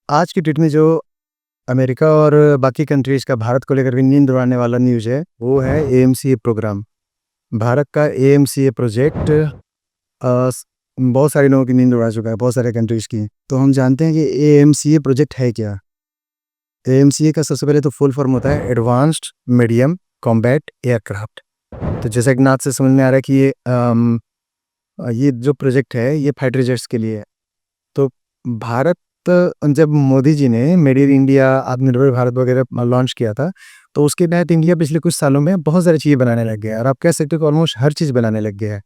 आज की डेट में जो अमेरिका और बाकी कंट्रीज़ का भारत को लेकर के नींद उड़ाने वाला न्यूज़ है, वो है एएमसीए प्रोग्राम। भारत का एएमसीए प्रोजेक्ट बहुत सारे लोगों की नींद उड़ा चुका है, बहुत सारे कंट्रीज़ की। तो हम जानते हैं कि एएमसीए प्रोजेक्ट है क्या? एएमसीए का सबसे पहले तो फुल फॉर्म होता है एडवांस्ड मीडियम कॉम्बैट एयरक्राफ्ट। तो जैसा कि नाम से समझ में आ रहा है कि ये जो प्रोजेक्ट है, ये फाइटर जेट्स के लिए है। तो भारत जब मोदी जी ने मेड इन इंडिया, आत्मनिर्भर भारत वगैरह लॉन्च किया था, तो उसके तहत इंडिया पिछले कुछ सालों में बहुत सारी चीज़ें बनाने लग गया है और आप कह सकते हो कि ऑलमोस्ट हर चीज़ बनाने लग गया है।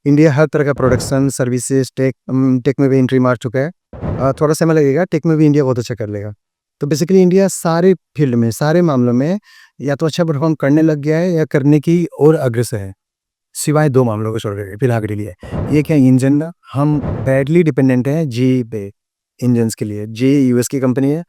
इंडिया हर तरह का प्रोडक्शन, सर्विसेज, टेक में भी एंट्री मार चुका है। थोड़ा समय लगेगा, टेक में भी इंडिया बहुत अच्छा कर लेगा। तो बेसिकली इंडिया सारे फील्ड में, सारे मामलों में या तो अच्छा परफॉर्म करने लग गया है या करने की ओर अग्रसर है। सिवाय 2 मामलों को छोड़ के फिलहाल के लिए। एक है इंजन, हम बैडली डिपेंडेंट हैं जीई पे इंजन्स के लिए। जीई यूएस की कंपनी है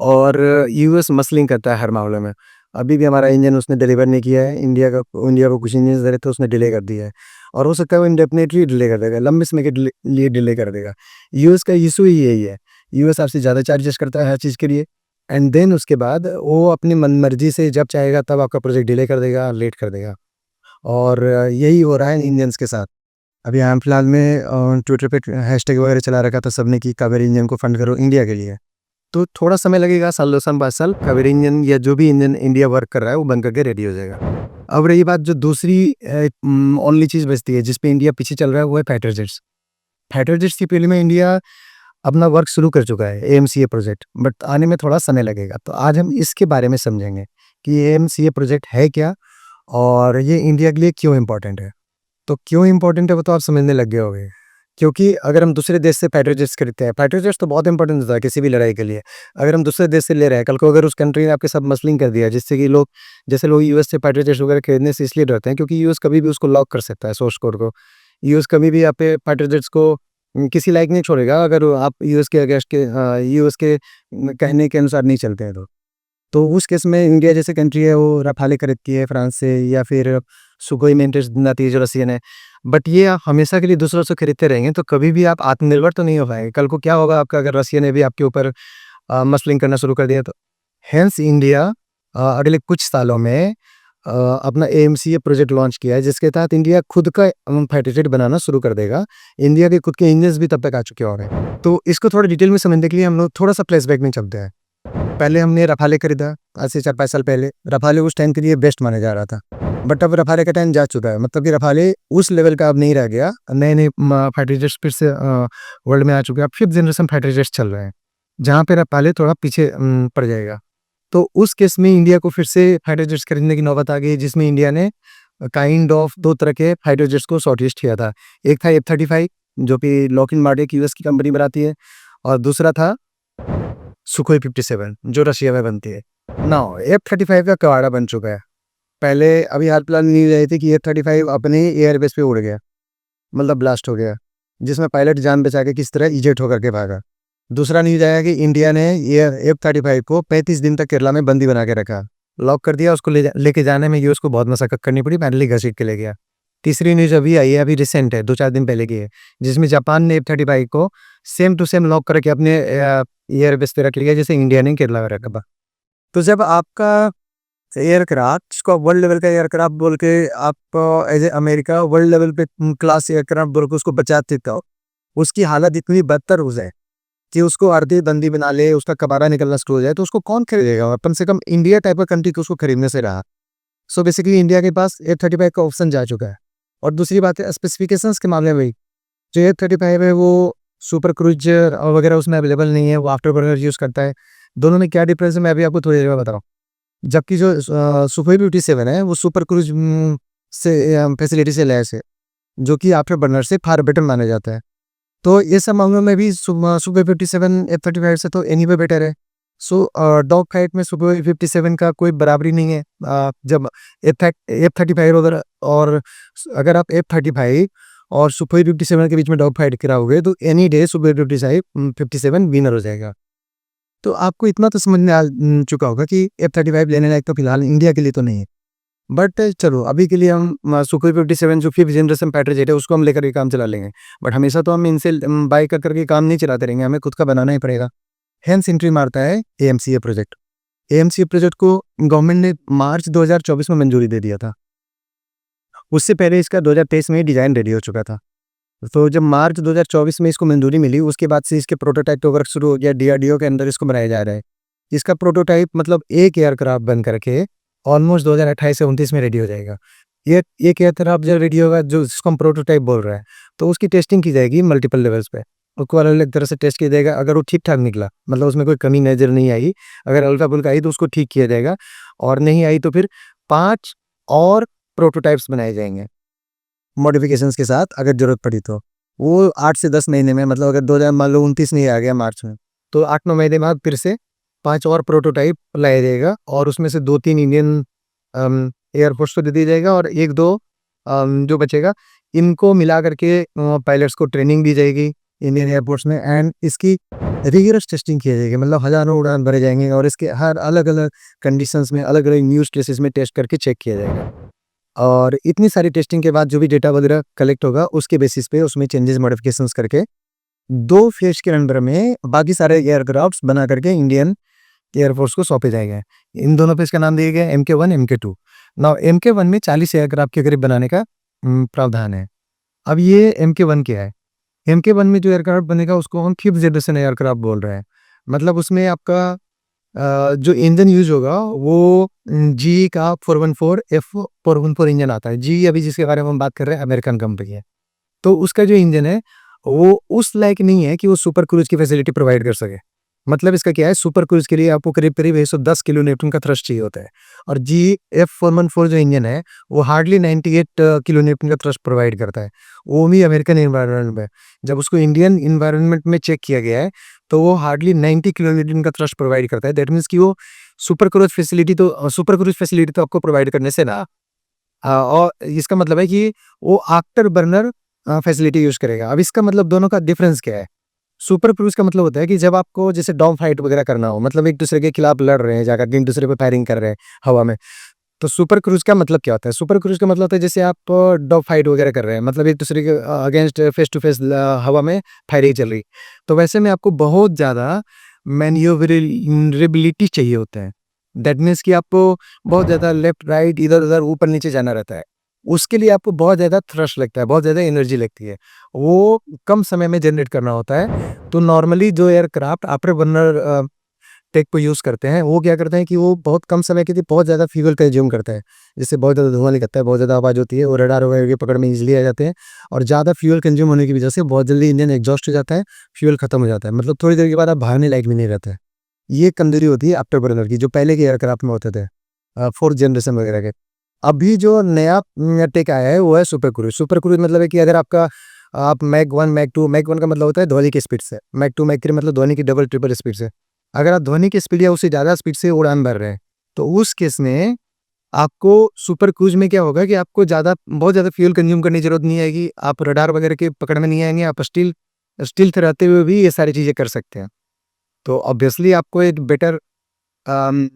और यूएस मसलिंग करता है हर मामले में। अभी भी हमारा इंजन उसने डिलीवर नहीं किया है। इंडिया को कुछ इंजन्स दे रहे थे, उसने डिले कर दिया है और हो सकता है वो इंडेफिनिटली डिले कर देगा, लंबे समय के लिए डिले कर देगा। यूएस का इशू ही यही है। यूएस आपसे ज़्यादा चार्जेस करता है हर चीज़ के लिए एंड देन उसके बाद वो अपनी मनमर्जी से जब चाहेगा तब आपका प्रोजेक्ट डिले कर देगा, लेट कर देगा। और यही हो रहा है इंडियंस के साथ। अभी हाल फिलहाल में ट्विटर पे हैशटैग वगैरह चला रखा था सबने कि कावेरी इंजन को फंड करो इंडिया के लिए। तो थोड़ा समय लगेगा, साल 2 साल 5 साल, कावेरी इंजन या जो भी इंजन इंडिया वर्क कर रहा है वो बन करके रेडी हो जाएगा। अब रही बात जो दूसरी ओनली चीज़ बचती है जिस पे इंडिया पीछे चल रहा है, वो है फाइटर जेट्स। फाइटर जेट्स की फील्ड में इंडिया अपना वर्क शुरू कर चुका है, एएमसीए प्रोजेक्ट, बट आने में थोड़ा समय लगेगा। तो आज हम इसके बारे में समझेंगे कि एएमसीए प्रोजेक्ट है क्या और ये इंडिया के लिए क्यों इम्पोर्टेंट है। तो क्यों इम्पोर्टेंट है वो तो आप समझने लग गए होंगे। क्योंकि अगर हम दूसरे देश से फाइटर जेट्स खरीदते हैं, फाइटर जेट्स तो बहुत इंपॉर्टेंट होता है किसी भी लड़ाई के लिए। अगर हम दूसरे देश से ले रहे हैं, कल को अगर उस कंट्री ने आपके साथ मसलिंग कर दिया जिससे कि जैसे लोग यूएस से फाइटर जेट्स वगैरह खरीदने से इसलिए डरते हैं क्योंकि यूएस कभी भी उसको लॉक कर सकता है सोर्स कोड को। यूएस कभी भी आप पे फाइटर जेट्स को किसी लायक नहीं छोड़ेगा अगर आप यूएस के अगेंस्ट के यूएस के कहने के अनुसार नहीं चलते हैं तो। तो उस केस में इंडिया जैसे कंट्री है वो रफाले खरीदती है फ्रांस से या फिर सुखोई में इंटरेस्ट दिलाती है जो रशियन है। बट ये आप हमेशा के लिए दूसरों से खरीदते रहेंगे तो कभी भी आप आत्मनिर्भर तो नहीं हो पाएंगे। कल को क्या होगा आपका अगर रशिया ने भी आपके ऊपर मसलिंग करना शुरू कर दिया तो। हेंस इंडिया अगले कुछ सालों में अपना एएमसीए प्रोजेक्ट लॉन्च किया है जिसके तहत इंडिया खुद का फाइटर जेट बनाना शुरू कर देगा। इंडिया के खुद के इंजन्स भी तब तक आ चुके होंगे। तो इसको थोड़ा डिटेल में समझने के लिए हम लोग थोड़ा सा फ्लैशबैक में चलते हैं। पहले हमने रफाले खरीदा, आज से 4-5 साल पहले। रफाले उस टाइम के लिए बेस्ट माना जा रहा था, बट अब रफाले का टाइम जा चुका है। मतलब कि रफाले उस लेवल का अब नहीं रह गया। नए-नए फाइटर जेट्स फिर से वर्ल्ड में आ चुके हैं। अब 5th जनरेशन फाइटर जेट्स चल रहे हैं, जहाँ पे रफाले थोड़ा पीछे पड़ जाएगा। तो उस केस में इंडिया को फिर से फाइटर जेट्स खरीदने की नौबत आ गई जिसमें इंडिया ने काइंड ऑफ 2 तरह के फाइटर जेट्स को शॉर्टलिस्ट किया था। एक था F-35 जो कि लॉकहीड मार्टिन यूएस की कंपनी बनाती है और दूसरा था सुखोई 57 जो रशिया में बनती है। नाउ F-35 का कबाड़ा बन चुका है। पहले अभी हाल फिलहाल न्यूज़ आई थी कि F-35 अपने एयरबेस पे उड़ गया, मतलब ब्लास्ट हो गया, जिसमें पायलट जान बचा के किस तरह इजेक्ट होकर के भागा। दूसरा न्यूज़ आया कि इंडिया ने ये F-35 को 35 दिन तक केरला में बंदी बना के रखा, लॉक कर दिया। उसको लेके जाने में यूएस को बहुत मशक्कत करनी पड़ी, फाइनली घसीट के ले गया। तीसरी न्यूज़ अभी आई है, अभी रिसेंट है, 2-4 दिन पहले की है, जिसमें जापान ने F-35 को सेम टू सेम लॉक करके अपने एयरबेस पे रख लिया जैसे इंडिया ने केरला में रखा था। तो जब आपका एयरक्राफ्ट जिसको आप वर्ल्ड लेवल का एयरक्राफ्ट बोल के आप as a America world level पे क्लास एयरक्राफ्ट बोल के उसको बचा देता हो, उसकी हालत इतनी बदतर हो जाए कि उसको अर्धी बंदी बना ले, उसका कबाड़ा निकलना शुरू हो जाए, तो उसको कौन खरीदेगा? कम से कम इंडिया टाइप का कंट्री को उसको खरीदने से रहा। सो बेसिकली इंडिया के पास F-35 का ऑप्शन जा चुका है। और दूसरी बात है स्पेसिफिकेशंस के मामले में भी, जो F-35 है वो सुपर क्रूजर और वगैरह उसमें अवेलेबल नहीं है, वो आफ्टर बर्नर यूज़ करता है। दोनों में क्या डिफरेंस है मैं अभी आपको थोड़ी देर में बताऊँ। जबकि जो सुखोई 57 है वो सुपर क्रूज से फैसिलिटी से लैस है, जो कि आफ्टर बर्नर से फार बेटर माना जाता है। तो ये सब मामलों में भी सुखोई 57 F-35 से तो एनीवे बेटर है। सो डॉग फाइट में सुखोई 57 का कोई बराबरी नहीं है। जब F-35 वगैरह और अगर आप F-35 और सुखोई 57 के बीच में डॉग फाइट कराओगे तो एनी डे सुखोई 57 विनर हो जाएगा। तो आपको इतना तो समझ में आ चुका होगा कि F-35 लेने लायक तो फिलहाल इंडिया के लिए तो नहीं है। बट चलो अभी के लिए हम सुखोई 57 जो 5th जनरेशन फाइटर जेट है उसको हम लेकर के काम चला लेंगे। बट हमेशा तो हम इनसे बाय कर करके काम नहीं चलाते रहेंगे, हमें खुद का बनाना ही पड़ेगा। हेंस एंट्री मारता है एएमसीए प्रोजेक्ट। एएमसीए प्रोजेक्ट को गवर्नमेंट ने मार्च 2024 में मंजूरी दे दिया था। उससे पहले इसका 2023 में ही डिज़ाइन रेडी हो चुका था। तो जब मार्च 2024 में इसको मंजूरी मिली, उसके बाद से इसके प्रोटोटाइप का वर्क शुरू हो गया, डीआरडीओ के अंदर इसको बनाया जा रहा है। इसका प्रोटोटाइप मतलब एक एयरक्राफ्ट बन करके ऑलमोस्ट 2028 से 29 में रेडी हो जाएगा। ये एक एयरक्राफ्ट जब रेडी होगा, जो जिसको हम प्रोटोटाइप बोल रहे हैं, तो उसकी टेस्टिंग की जाएगी मल्टीपल लेवल्स पे। उसको अलग-अलग तरह से टेस्ट किया जाएगा। अगर वो ठीक-ठाक निकला, मतलब उसमें कोई कमी नज़र नहीं आई, अगर हल्का-फुल्का आई तो उसको ठीक किया जाएगा, और नहीं आई तो फिर 5 और प्रोटोटाइप्स बनाए जाएंगे मॉडिफिकेशंस के साथ, अगर ज़रूरत पड़ी तो। वो 8 से 10 महीने में, मतलब अगर 2000 मान लो 29 नहीं आ गया मार्च में, तो 8-9 महीने बाद फिर से 5 और प्रोटोटाइप लाया जाएगा, और उसमें से 2-3 इंडियन एयरफोर्स को दे दिया जाएगा, और 1-2 जो बचेगा, इनको मिला करके पायलट्स को ट्रेनिंग दी जाएगी इंडियन एयरफोर्स में, एंड इसकी रिगरस टेस्टिंग की जाएगी। मतलब हज़ारों उड़ान भरे जाएंगे, और इसके हर अलग-अलग कंडीशंस में, अलग-अलग यूज़ केसेस में टेस्ट करके चेक किया जाएगा। और इतनी सारी टेस्टिंग के बाद जो भी डेटा वगैरह कलेक्ट होगा, उसके बेसिस पे उसमें चेंजेस मॉडिफिकेशंस करके 2 फेज के अंडर में बाकी सारे एयरक्राफ्ट्स बना करके इंडियन एयरफोर्स को सौंपे जाएंगे। इन दोनों फेज का नाम दिया गया MK1, MK2। नाउ MK1 में 40 एयरक्राफ्ट के करीब बनाने का प्रावधान है। अब ये MK1 क्या है? MK1 में जो एयरक्राफ्ट बनेगा उसको हम 5th जनरेशन एयरक्राफ्ट बोल रहे हैं। मतलब उसमें आपका जो इंजन यूज़ होगा वो जीई का 414 F414 इंजन आता है। जीई अभी जिसके बारे में हम बात कर रहे हैं, अमेरिकन कंपनी है। तो उसका जो इंजन है, वो उस लायक नहीं है कि वो सुपर क्रूज़ की फैसिलिटी प्रोवाइड कर सके। मतलब इसका क्या है, सुपर क्रूज़ के लिए आपको करीब-करीब 110 किलो न्यूटन का थ्रस्ट चाहिए होता है, और जीई F414 जो इंजन है, वो हार्डली 98 किलो न्यूटन का थ्रस्ट प्रोवाइड करता है। वो भी अमेरिकन एनवायरनमेंट में। जब उसको इंडियन एनवायरनमेंट में चेक किया गया है, तो वो हार्डली 90 किलो न्यूटन का थ्रस्ट प्रोवाइड करता है। दैट मीन्स कि वो सुपर क्रूज़ फैसिलिटी तो आपको प्रोवाइड करने से ना, और इसका मतलब है कि वो आफ्टर बर्नर फैसिलिटी यूज़ करेगा। अब इसका मतलब दोनों का डिफरेंस क्या है? सुपर क्रूज़ का मतलब होता है कि जब आपको जैसे डॉग फाइट वगैरह करना हो, मतलब एक-दूसरे के खिलाफ लड़ रहे हैं, जाकर के एक-दूसरे पे फायरिंग कर रहे हैं हवा में। तो सुपर क्रूज़ का मतलब क्या होता है? सुपर क्रूज़ का मतलब होता है जैसे आप डॉग फाइट वगैरह कर रहे हैं, मतलब एक-दूसरे के अगेंस्ट फेस टू फेस हवा में फायरिंग चल रही। तो वैसे में आपको बहुत ज़्यादा मैन्यूवरेबिलिटी चाहिए होता है। दैट मीन्स कि आपको बहुत ज़्यादा लेफ्ट, राइट, इधर-उधर, ऊपर-नीचे जाना रहता है। उसके लिए आपको बहुत ज़्यादा थ्रस्ट लगता है, बहुत ज़्यादा एनर्जी लगती है। वो कम समय में जनरेट करना होता है। तो नॉर्मली जो एयरक्राफ्ट आफ्टर बर्नर टेक को यूज़ करते हैं, वो क्या करते हैं कि वो बहुत कम समय के लिए बहुत ज़्यादा फ्यूल कंज्यूम करता है। जिससे बहुत ज़्यादा धुआँ निकलता है, बहुत ज़्यादा आवाज़ होती है, और रडार वगैरह की पकड़ में ईज़िली आ जाते हैं, और ज़्यादा फ्यूल कंज्यूम होने की वजह से बहुत जल्दी इंजन एग्ज़ॉस्ट हो जाता है, फ्यूल खत्म हो जाता है। मतलब थोड़ी देर के बाद आप भागने लायक भी नहीं रहते हैं। ये कमज़ोरी होती है आफ्टर बर्नर की, जो पहले के एयरक्राफ्ट में होते थे, 4th जनरेशन वगैरह के। अभी जो नया टेक आया है, वो है सुपर क्रूज़। सुपर क्रूज़ मतलब है कि अगर आपका आप मैक 1, मैक 2, मैक 1 का मतलब होता है ध्वनि की स्पीड से, मैक 2, मैक 3 मतलब ध्वनि की डबल, ट्रिपल स्पीड से। अगर आप ध्वनि की स्पीड या उससे ज़्यादा स्पीड से उड़ान भर रहे हैं, तो उस केस में आपको सुपर क्रूज़ में क्या होगा कि आपको बहुत ज़्यादा फ्यूल कंज़्यूम करने की ज़रूरत नहीं आएगी। आप रडार वगैरह के पकड़ में नहीं आएँगे, आप स्टिल्थ रहते हुए भी ये सारी चीज़ें कर सकते हैं। तो ऑब्वियसली आपको एक बेटर अम,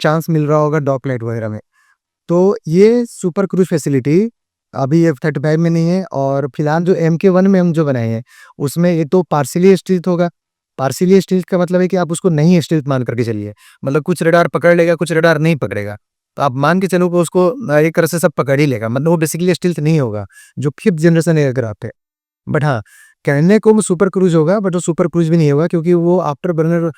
चांस मिल रहा होगा डॉग लाइट वगैरह में। तो ये सुपर क्रूज़ फैसिलिटी अभी F-35 में नहीं है, और फिलहाल जो MK1 में हम जो बनाए हैं, उसमें ये तो पार्शियली स्टील्थ होगा। पार्शियली स्टील्थ का मतलब है कि आप उसको नहीं स्टील्थ मान करके चलिए। मतलब कुछ रडार पकड़ लेगा, कुछ रडार नहीं पकड़ेगा। तो आप मान के चलो कि उसको एक तरह से सब पकड़ ही लेगा। मतलब वो बेसिकली स्टील्थ नहीं होगा, जो 5th जनरेशन एयरक्राफ्ट है। बट हाँ, कहने को वो सुपर क्रूज़ होगा, बट वो सुपर क्रूज़ भी नहीं होगा, क्योंकि वो आफ्टर बर्नर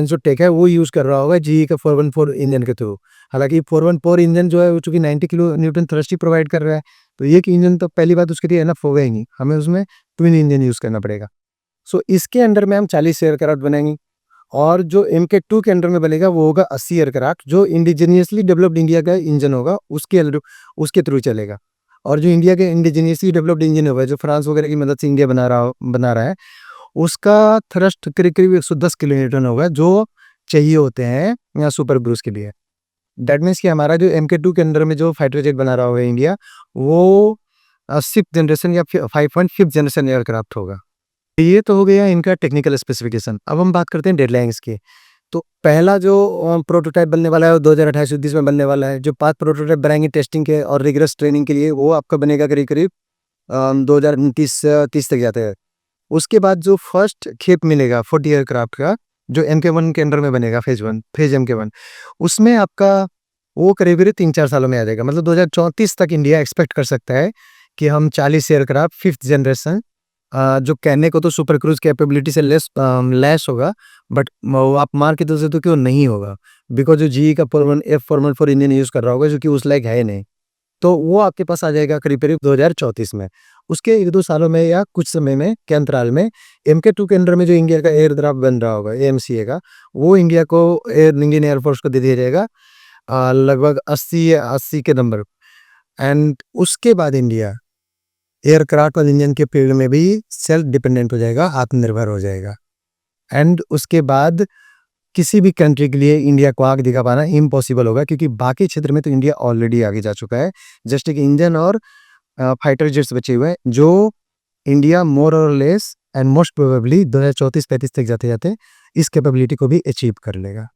जो टेक है वो यूज़ कर रहा होगा जीई का 414 इंजन के थ्रू। हालाँकि 414 इंजन जो है वो चूँकि 90 किलो न्यूटन थ्रस्ट ही प्रोवाइड कर रहा है, तो एक इंजन तो पहली बात उसके लिए इनफ होगा ही नहीं, हमें उसमें ट्विन इंजन यूज़ करना पड़ेगा। सो इसके अंडर में हम 40 एयरक्राफ्ट बनाएँगे, और जो MK2 के अंडर में बनेगा वो होगा 80 एयरक्राफ्ट, जो इंडिजीनियसली डेवलप्ड इंडिया का इंजन होगा, उसके थ्रू चलेगा। और जो इंडिया के इंडिजीनियसली डेवलप्ड इंजन होगा, जो फ्रांस वगैरह की मदद से इंडिया बना रहा है, उसका थ्रस्ट करीब-करीब 110 किलो न्यूटन होगा, जो चाहिए होते हैं यहाँ सुपर क्रूज़ के लिए। दैट मीन्स कि हमारा जो MK2 के अंडर में जो फाइटर जेट बना रहा होगा इंडिया, वो 6th जनरेशन या फिर 5th जनरेशन एयरक्राफ्ट होगा। ये तो हो गया इनका टेक्निकल स्पेसिफिकेशन। अब हम बात करते हैं डेडलाइन्स की। तो पहला जो प्रोटोटाइप बनने वाला है वो 2028-29 में बनने वाला है। जो 5 प्रोटोटाइप बनाएँगे टेस्टिंग के और रिगरस ट्रेनिंग के लिए, वो आपका बनेगा करीब-करीब 2029-30 तक जाता है। उसके बाद जो फर्स्ट खेप मिलेगा 40 एयरक्राफ्ट का, जो MK1 के अंडर में बनेगा, फेज MK1, उसमें आपका वो करीब-करीब 3-4 सालों में आ जाएगा। मतलब 2034 तक इंडिया एक्सपेक्ट कर सकता है कि हम 40 एयरक्राफ्ट 5th जनरेशन, जो कहने को तो सुपर क्रूज़ कैपेबिलिटी से लेस होगा, बट वो आप मान के चल सकते हो कि वो नहीं होगा, बिकॉज़ जो जीई का F414 इंजन यूज़ कर रहा होगा, जो कि उस लायक है ही नहीं। तो वो आपके पास आ जाएगा करीब-करीब 2034 में। उसके 1-2 सालों में या कुछ समय में के अंतराल में MK2 के अंडर में जो इंडिया का एयरक्राफ्ट बन रहा होगा, AMCA का, वो इंडिया को इंडियन एयर फोर्स को दे दिया जाएगा, लगभग 80 के नंबर। एंड उसके बाद इंडिया एयरक्राफ्ट और इंजन के फील्ड में भी सेल्फ डिपेंडेंट हो जाएगा, आत्मनिर्भर हो जाएगा। एंड उसके बाद किसी भी कंट्री के लिए इंडिया को आगे दिखा पाना इम्पॉसिबल होगा, क्योंकि बाकी क्षेत्र में तो इंडिया ऑलरेडी आगे जा चुका है। जस्ट एक इंजन और फाइटर जेट्स बचे हुए हैं, जो इंडिया मोर और लेस एंड मोस्ट प्रोबेबली 2034-35 तक जाते-जाते इस कैपेबिलिटी को भी अचीव कर लेगा।